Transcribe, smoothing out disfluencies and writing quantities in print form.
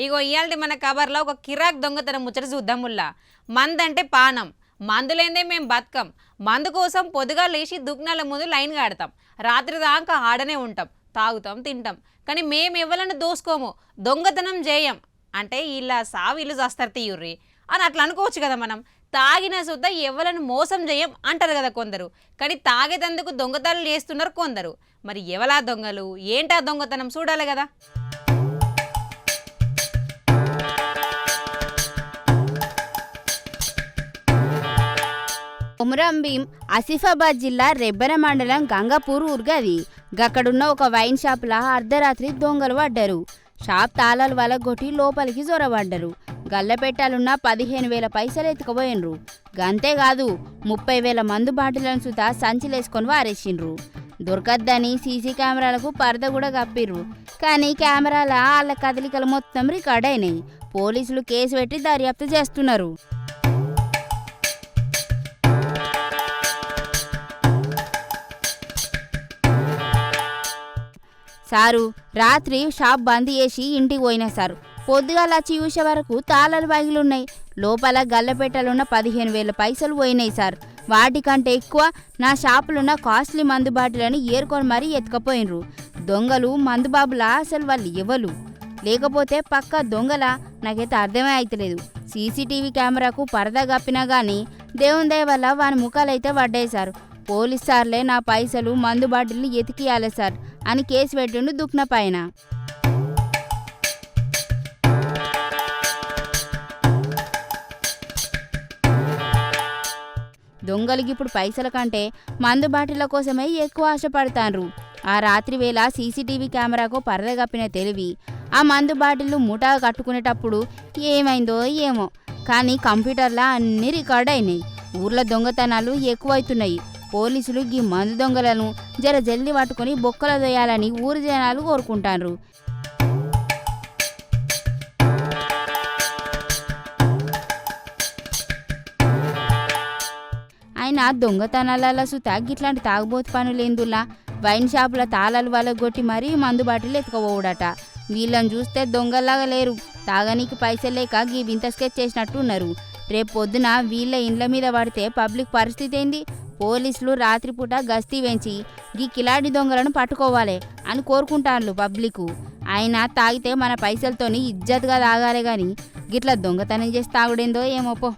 ఇగో ఇయాల్టి మన కవర్లో ఒక కిరాక్ దొంగతనం ముచ్చట చూద్దాముల్లా. మందంటే పానం, మందులేందే మేము బతకం. మందు కోసం పొద్దుగా లేచి దుగ్నాల ముందు లైన్ ఆడతాం, రాత్రి దాకా ఆడనే ఉంటాం, తాగుతాం, తింటాం. కానీ మేము ఎవరైనా దోసుకోము, దొంగతనం చేయం. అంటే ఇలా సావు ఇల్లు చేస్తారు తీయుర్రి అని అట్లా అనుకోవచ్చు కదా మనం. తాగిన సుద్ద ఎవరిని మోసం చేయం అంటారు కదా కొందరు. కానీ తాగేటందుకు దొంగతనాలు చేస్తున్నారు కొందరు. మరి ఎవలా దొంగలు, ఏంటా దొంగతనం చూడాలి కదా. కొమురం భీం ఆసిఫాబాద్ జిల్లా రెబ్బెన మండలం గంగాపూర్ ఊరుగది. గక్కడున్న ఒక వైన్ షాప్లా అర్ధరాత్రి దొంగలు పడ్డారు. షాప్ తాళాలు వలగొట్టి లోపలికి జొరబడ్డరు. గల్లపెట్టాలున్న 15,000 పైసలు ఎత్తుకుపోయినరు. గంతేకాదు 30,000 మందు బాటిలను సుతా సంచిలేసుకొని వారేసిండ్రు. దొరకద్దని సీసీ కెమెరాలకు పరద కూడా కప్పిర్రు. కానీ కెమెరాల వాళ్ళ కదలికలు మొత్తం రికార్డ్ అయినాయి. పోలీసులు కేసు పెట్టి దర్యాప్తు చేస్తున్నారు. సారు రాత్రి షాప్ బంద్ చేసి ఇంటికి పోయినా సారు. పొద్దుగాల వచ్చి చూసే వరకు తాళాలు పగిలున్నాయి. లోపల గల్లపెట్టలున్న 15,000 పైసలు పోయినాయి సార్. వాటికంటే ఎక్కువ నా షాపులున్న కాస్ట్లీ మందు బాటిలని ఏరుకొని మరీ ఎత్తుకపోయినరు. దొంగలు మందుబాబులా అసలు వాళ్ళు ఎవరు, లేకపోతే పక్క దొంగలా నాకైతే అర్థమే అవుతలేదు. సీసీటీవీ కెమెరాకు పరదా కప్పినా కానీ దేవుని దయ వల్ల వాని ముఖాలైతే పడ్డాయి సార్. పోలీస్ సార్లే నా పైసలు మందు బాటిల్ని ఎతికియాలి సార్ అని కేసు పెట్టిండు దుఃఖన పైన. దొంగలకి ఇప్పుడు పైసల కంటే మందు బాటిళ్ల కోసమే ఎక్కువ ఆశపడతాండ్రు. ఆ రాత్రి వేళ సీసీటీవీ కెమెరాకు పరద కప్పిన తెలివి ఆ మందు బాటిళ్లు ముఠా కట్టుకునేటప్పుడు ఏమైందో ఏమో కానీ కంప్యూటర్లా అన్నీ రికార్డ్ అయినాయి. ఊర్లో దొంగతనాలు ఎక్కువైతున్నాయి. పోలీసులు ఈ మందు దొంగలను జర జల్ది పట్టుకుని బొక్కలు దొయ్యాలని ఊరి జనాలు కోరుకుంటారు. ఆయన దొంగతనాల సుతా గిట్లాంటి తాగుబోతు పనులేందులా వైన్ షాపుల తాళాలు వలగొట్టి మరీ మందు బాటిల్ ఎత్తుకోవడట. వీళ్ళని చూస్తే దొంగల్లాగా లేరు. తాగనీకి పైసలు లేక గీ వింత స్కెచ్ చేసినట్టు ఉన్నారు. రేపు పొద్దున వీళ్ళ ఇండ్ల మీద పడితే పబ్లిక్ పరిస్థితి ఏంది? పోలీసులు రాత్రిపూట గస్తీ వెంచి గీ కిలాడి దొంగలను పట్టుకోవాలి అని కోరుకుంటారు పబ్లిక్. ఆయన తాగితే మన పైసలతోని ఇజ్జత్గా తాగాలి కానీ గిట్లా దొంగతనం చేసి తాగుడేందో ఏమోపో.